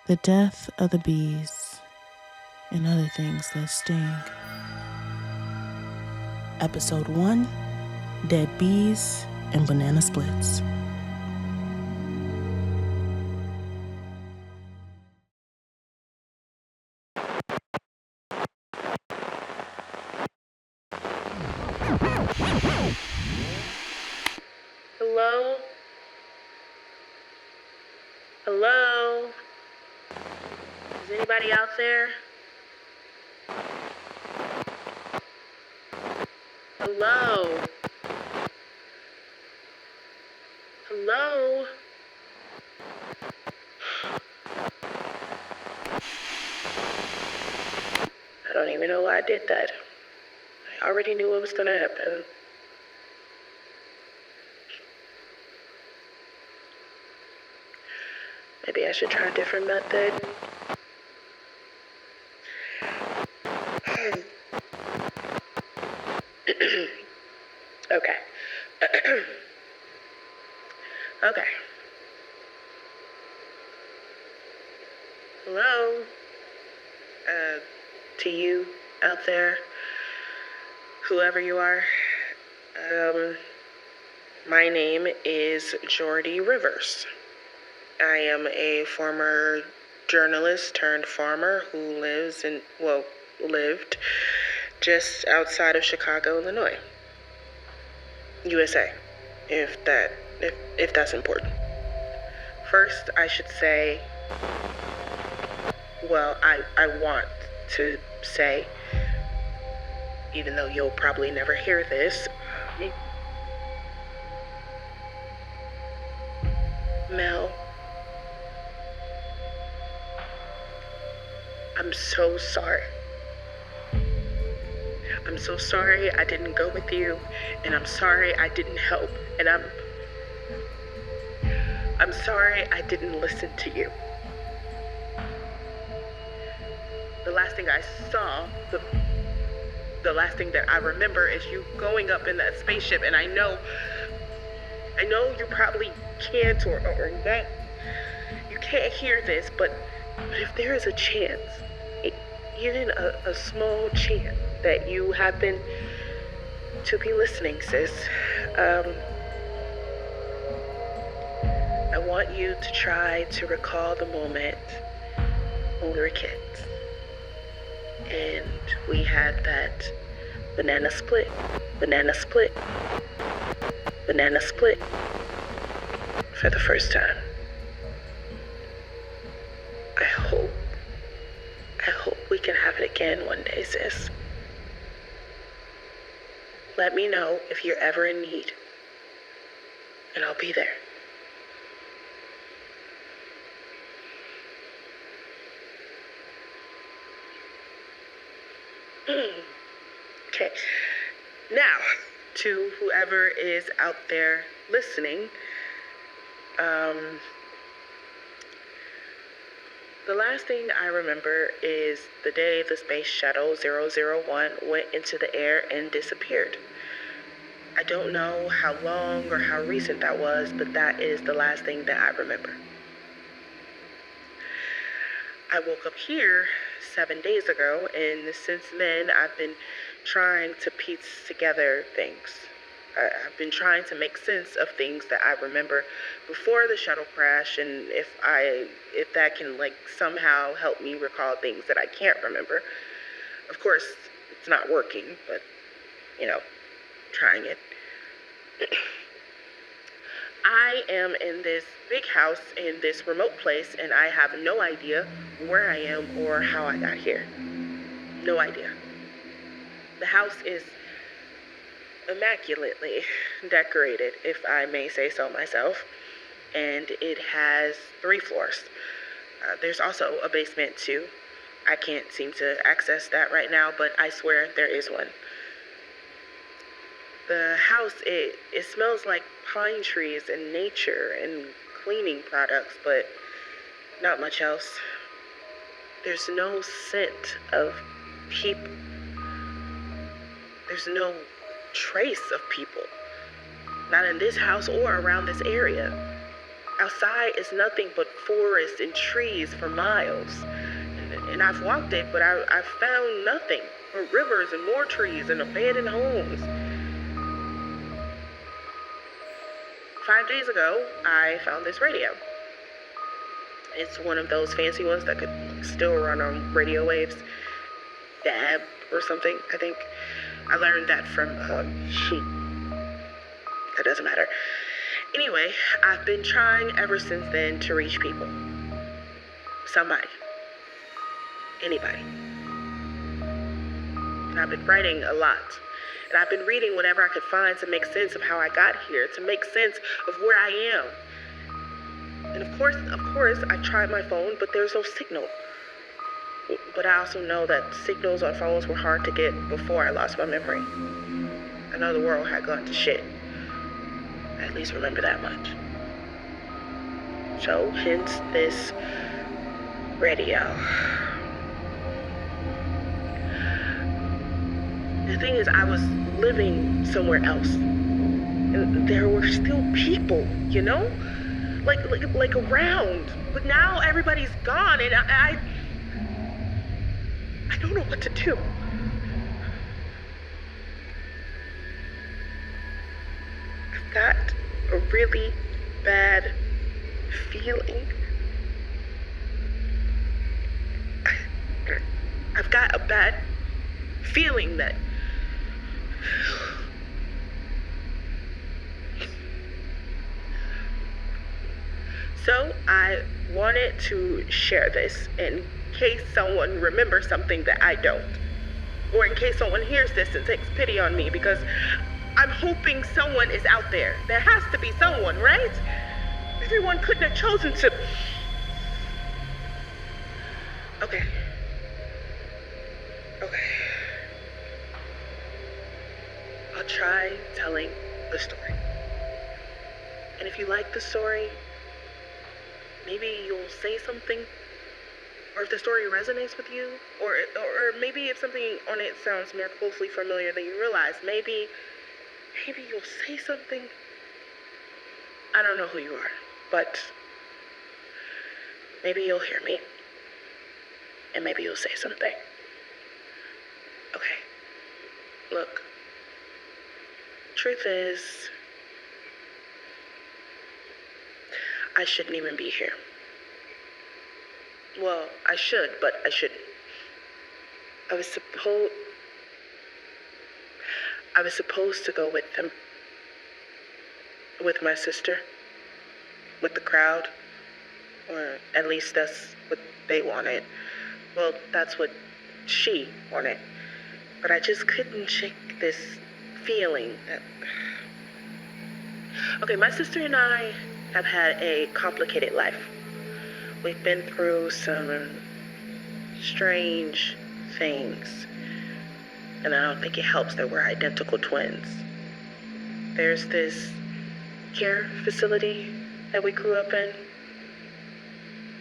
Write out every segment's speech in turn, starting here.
The death of the bees and other things that sting. Episode 1, Dead Bees and Banana Splits. Hello? Hello? Is anybody out there? Hello? Hello? I don't even know why I did that. I already knew what was gonna happen. Maybe I should try a different method. Okay. Okay. Hello? To you out there, whoever you are, my name is Jordy Rivers. I am a former journalist turned farmer who lived just outside of Chicago, Illinois, USA, if that's important. First, I should say, I want to say, even though you'll probably never hear this, Mel, I'm so sorry. I'm so sorry I didn't go with you, and I'm sorry I didn't help, and I'm sorry I didn't listen to you. The last thing I saw, the last thing that I remember is you going up in that spaceship, and I know you probably can't or that you can't hear this, but if there is a chance, even a small chance that you happen to be listening, sis, I want you to try to recall the moment when we were kids and we had that banana split for the first time. I hope we can have it again one day, sis. Let me know if you're ever in need, and I'll be there. Okay, now to whoever is out there listening, the last thing I remember is the day the space shuttle 001 went into the air and disappeared. I don't know how long or how recent that was, but that is the last thing that I remember. I woke up here 7 days ago, and since then I've been trying to piece together things. I've been trying to make sense of things that I remember before the shuttle crash, and if that can somehow help me recall things that I can't remember. Of course, it's not working, but trying it. I am in this big house in this remote place, and I have no idea where I am or how I got here. No idea. The house is immaculately decorated, if I may say so myself, and it has 3 floors. There's also a basement too. I can't seem to access that right now, but I swear there is one. The house, it smells like pine trees and nature and cleaning products, but not much else. There's no scent of people. There's no trace of people. Not in this house or around this area. Outside is nothing but forest and trees for miles. And I've walked it, but I've found nothing but rivers and more trees and abandoned homes. 5 days ago, I found this radio. It's one of those fancy ones that could still run on radio waves. DAB or something, I think. I learned that from sheep. That doesn't matter. Anyway, I've been trying ever since then to reach people. Somebody. Anybody. And I've been writing a lot. And I've been reading whatever I could find to make sense of how I got here, to make sense of where I am. And of course, I tried my phone, but there's no signal. But I also know that signals on phones were hard to get before I lost my memory. I know the world had gone to shit. I at least remember that much. So, hence this radio. The thing is, I was living somewhere else. And there were still people, you know? Like around. But now everybody's gone and I don't know what to do. I've got a really bad feeling. I've got a bad feeling that so I wanted to share this in case someone remembers something that I don't. Or in case someone hears this and takes pity on me, because I'm hoping someone is out there. There has to be someone, right? Everyone couldn't have chosen to. Okay. I'll try telling the story. And if you like the story, maybe you'll say something. Or if the story resonates with you, or maybe if something on it sounds more closely familiar than you realize, maybe you'll say something. I don't know who you are, but maybe you'll hear me, and maybe you'll say something. Okay, look, truth is, I shouldn't even be here. Well, I should, but I shouldn't. I was supposed to go with them. With my sister. With the crowd. Or at least that's what they wanted. Well, that's what she wanted. But I just couldn't shake this feeling that... Okay, my sister and I have had a complicated life. We've been through some strange things, and I don't think it helps that we're identical twins. There's this care facility that we grew up in,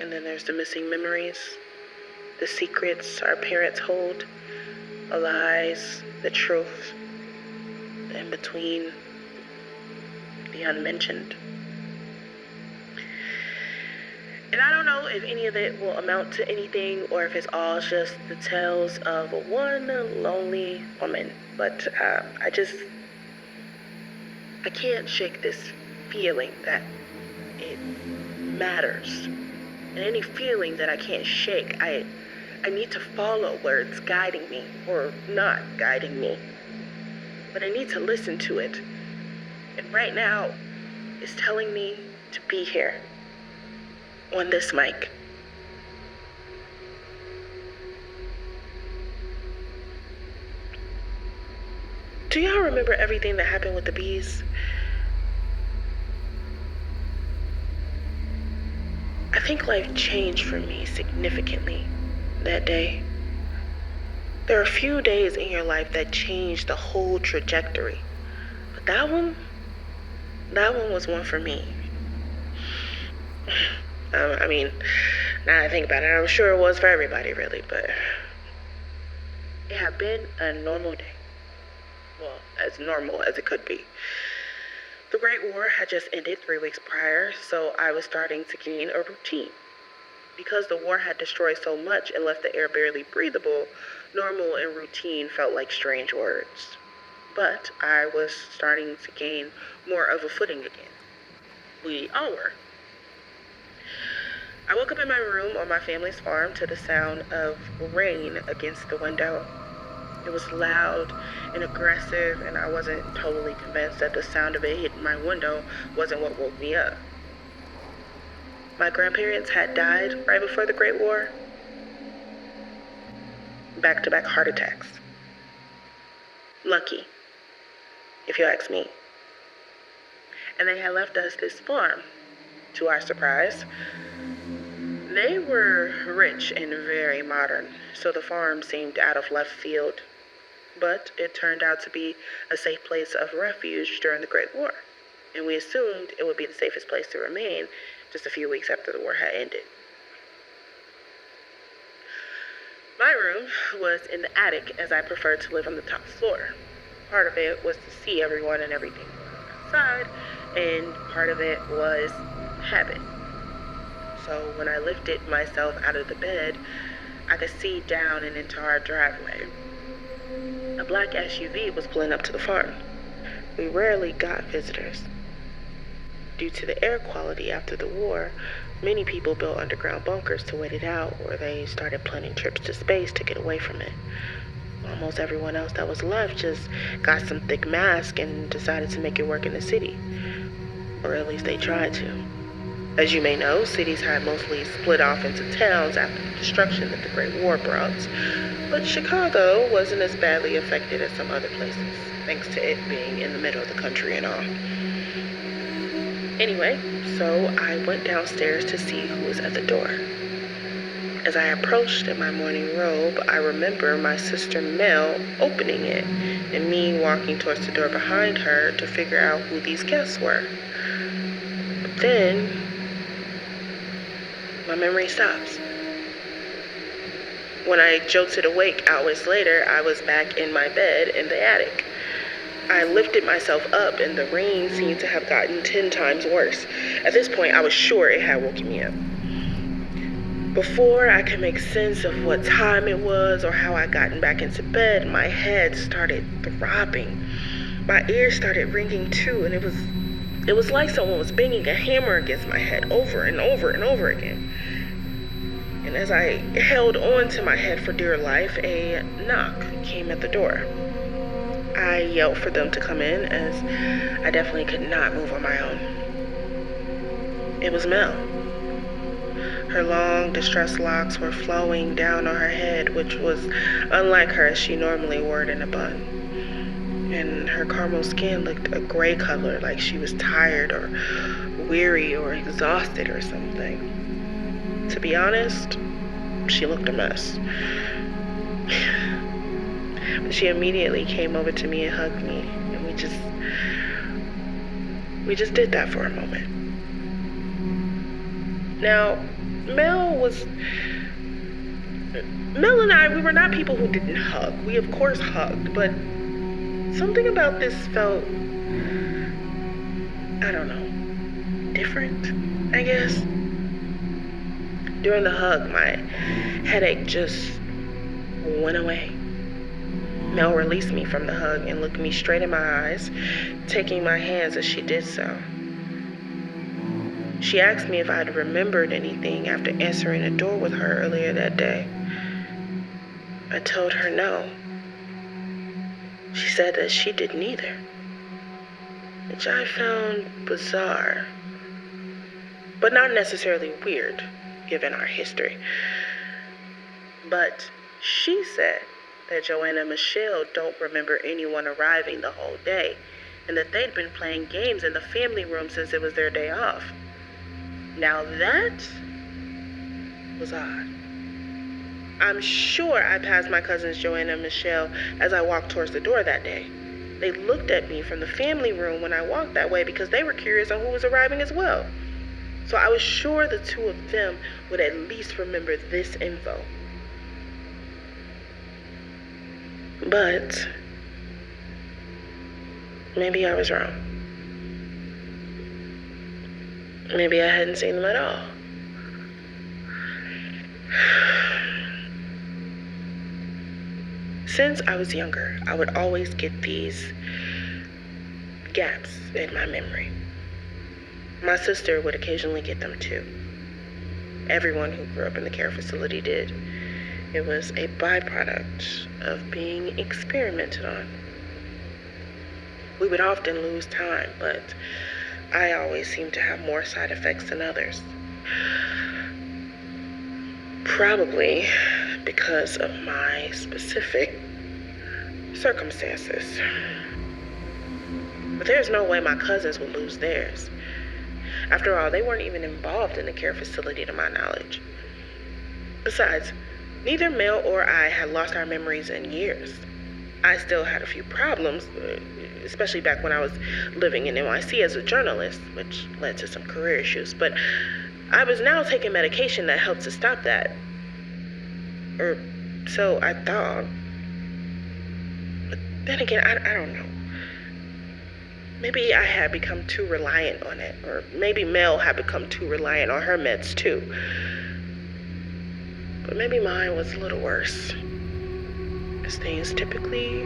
and then there's the missing memories, the secrets our parents hold, the lies, the truth, the in-between, the unmentioned. And I don't know if any of it will amount to anything or if it's all just the tales of one lonely woman. But I can't shake this feeling that it matters. And any feeling that I can't shake, I need to follow where it's guiding me or not guiding me. But I need to listen to it. And right now, it's telling me to be here. On this mic. Do y'all remember everything that happened with the bees? I think life changed for me significantly that day. There are a few days in your life that change the whole trajectory. But that one was one for me. I mean, now that I think about it, I'm sure it was for everybody, really, but it had been a normal day. Well, as normal as it could be. The Great War had just ended 3 weeks prior, so I was starting to gain a routine. Because the war had destroyed so much and left the air barely breathable, normal and routine felt like strange words. But I was starting to gain more of a footing again. We all were. I woke up in my room on my family's farm to the sound of rain against the window. It was loud and aggressive, and I wasn't totally convinced that the sound of it hitting my window wasn't what woke me up. My grandparents had died right before the Great War. Back-to-back heart attacks. Lucky, if you ask me. And they had left us this farm, to our surprise. They were rich and very modern, so the farm seemed out of left field. But it turned out to be a safe place of refuge during the Great War, and we assumed it would be the safest place to remain just a few weeks after the war had ended. My room was in the attic, as I preferred to live on the top floor. Part of it was to see everyone and everything outside, and part of it was habit. So when I lifted myself out of the bed, I could see down and into our driveway. A black SUV was pulling up to the farm. We rarely got visitors. Due to the air quality after the war, many people built underground bunkers to wait it out, or they started planning trips to space to get away from it. Almost everyone else that was left just got some thick mask and decided to make it work in the city. Or at least they tried to. As you may know, cities had mostly split off into towns after the destruction that the Great War brought. But Chicago wasn't as badly affected as some other places, thanks to it being in the middle of the country and all. Anyway, so I went downstairs to see who was at the door. As I approached in my morning robe, I remember my sister Mel opening it and me walking towards the door behind her to figure out who these guests were. But then my memory stops. When I jolted awake hours later, I was back in my bed in the attic. I lifted myself up and the rain seemed to have gotten 10 times worse. At this point, I was sure it had woken me up. Before I could make sense of what time it was or how I gotten back into bed, my head started throbbing. My ears started ringing too, and it was like someone was banging a hammer against my head over and over and over again. And as I held on to my head for dear life, a knock came at the door. I yelled for them to come in, as I definitely could not move on my own. It was Mel. Her long, distressed locks were flowing down on her head, which was unlike her as she normally wore it in a bun. And her caramel skin looked a gray color, like she was tired or weary or exhausted or something. To be honest, she looked a mess. She immediately came over to me and hugged me, and we just did that for a moment. Now, Mel and I, we were not people who didn't hug. We of course hugged, but something about this felt, I don't know, different, I guess. During the hug, my headache just went away. Mel released me from the hug and looked me straight in my eyes, taking my hands as she did so. She asked me if I had remembered anything after answering the door with her earlier that day. I told her no. She said that she didn't either, which I found bizarre, but not necessarily weird, given our history. But she said that Joanna and Michelle don't remember anyone arriving the whole day, and that they'd been playing games in the family room since it was their day off. Now that was odd. I'm sure I passed my cousins Joanna and Michelle as I walked towards the door that day. They looked at me from the family room when I walked that way because they were curious on who was arriving as well. So I was sure the two of them would at least remember this info. But maybe I was wrong. Maybe I hadn't seen them at all. Since I was younger, I would always get these gaps in my memory. My sister would occasionally get them too. Everyone who grew up in the care facility did. It was a byproduct of being experimented on. We would often lose time, but I always seemed to have more side effects than others. Probably because of my specific circumstances. But there's no way my cousins would lose theirs. After all, they weren't even involved in the care facility to my knowledge. Besides, neither Mel or I had lost our memories in years. I still had a few problems, especially back when I was living in NYC as a journalist, which led to some career issues. But I was now taking medication that helped to stop that. Or so I thought. But then again, I don't know. Maybe I had become too reliant on it, or maybe Mel had become too reliant on her meds too. But maybe mine was a little worse, as things typically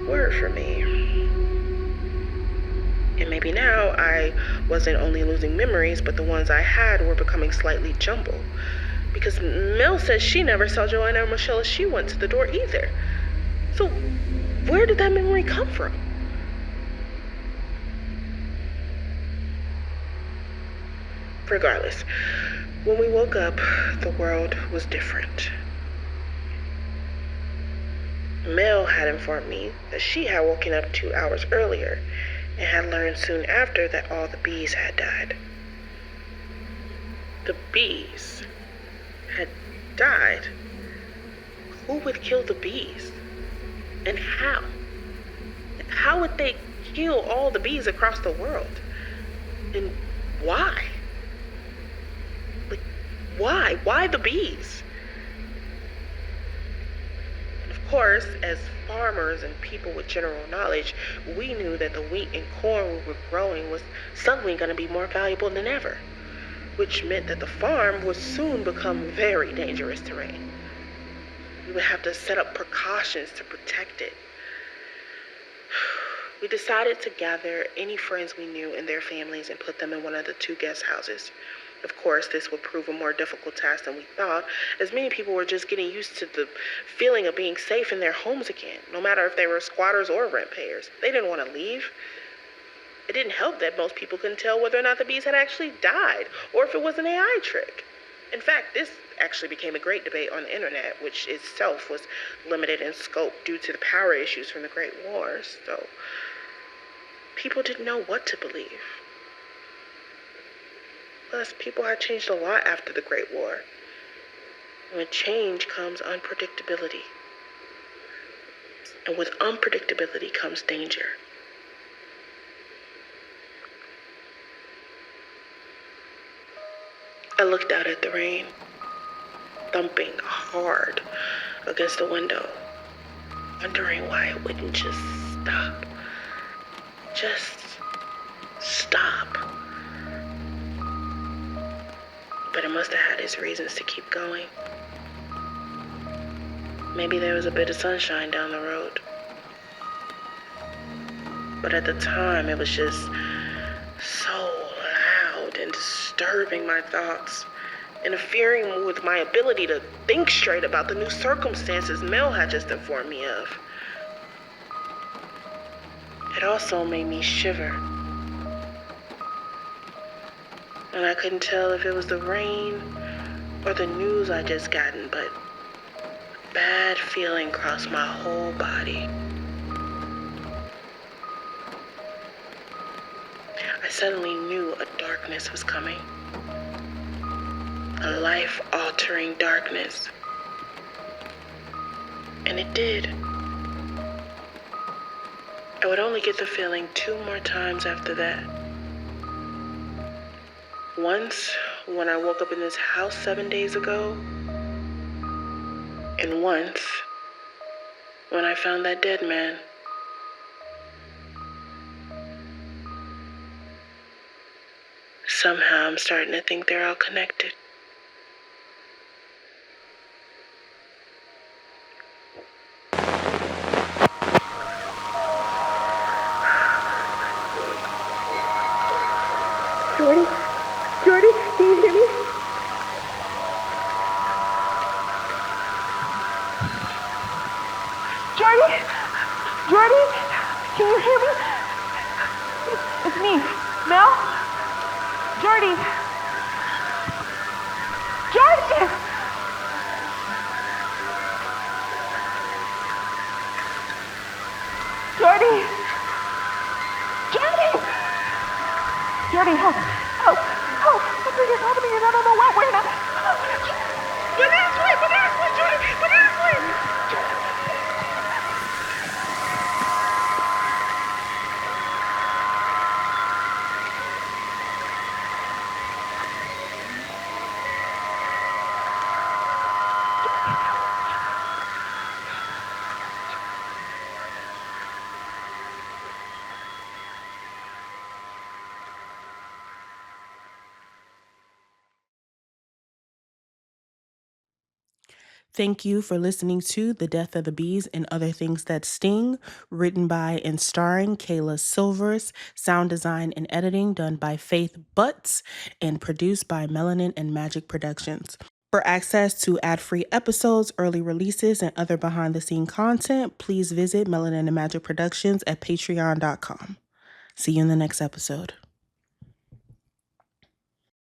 were for me. And maybe now I wasn't only losing memories, but the ones I had were becoming slightly jumbled. Because Mel says she never saw Joanna or Michelle as she went to the door either. So where did that memory come from? Regardless, when we woke up, the world was different. Mel had informed me that she had woken up 2 hours earlier and had learned soon after that all the bees had died. The bees had died? Who would kill the bees? And how? How would they kill all the bees across the world? And why? Why? Why the bees? And of course, as farmers and people with general knowledge, we knew that the wheat and corn we were growing was suddenly going to be more valuable than ever, which meant that the farm would soon become very dangerous terrain. We would have to set up precautions to protect it. We decided to gather any friends we knew and their families and put them in one of the 2 guest houses. Of course, this would prove a more difficult task than we thought, as many people were just getting used to the feeling of being safe in their homes again, no matter if they were squatters or rent payers. They didn't want to leave. It didn't help that most people couldn't tell whether or not the bees had actually died, or if it was an AI trick. In fact, this actually became a great debate on the internet, which itself was limited in scope due to the power issues from the Great Wars, so people didn't know what to believe. Plus, people had changed a lot after the Great War. And with change comes unpredictability. And with unpredictability comes danger. I looked out at the rain, thumping hard against the window, wondering why it wouldn't just stop. Just stop. But it must have had its reasons to keep going. Maybe there was a bit of sunshine down the road. But at the time, it was just so loud and disturbing my thoughts, interfering with my ability to think straight about the new circumstances Mel had just informed me of. It also made me shiver. And I couldn't tell if it was the rain or the news I just gotten, but a bad feeling crossed my whole body. I suddenly knew a darkness was coming. A life-altering darkness. And it did. I would only get the feeling 2 more times after that. Once, when I woke up in this house 7 days ago, and once, when I found that dead man. Somehow I'm starting to think they're all connected. Jordy? Jordy, can you hear me? Jordy? Jordy? Can you hear me? It's me, Mel? Jordy? Jordy! Jordy! Jordy! Jordy, help! Help! Help! Something is happening and I don't know what. We're not. Bananas way! Bananas way, Jordy! Bananas way! Thank you for listening to The Death of the Bees and Other Things That Sting, written by and starring Kyla Sylvers, sound design and editing done by Faith Butz, and produced by Melanin and Magic Productions. For access to ad-free episodes, early releases, and other behind-the-scenes content, please visit Melanin and Magic Productions at patreon.com. See you in the next episode.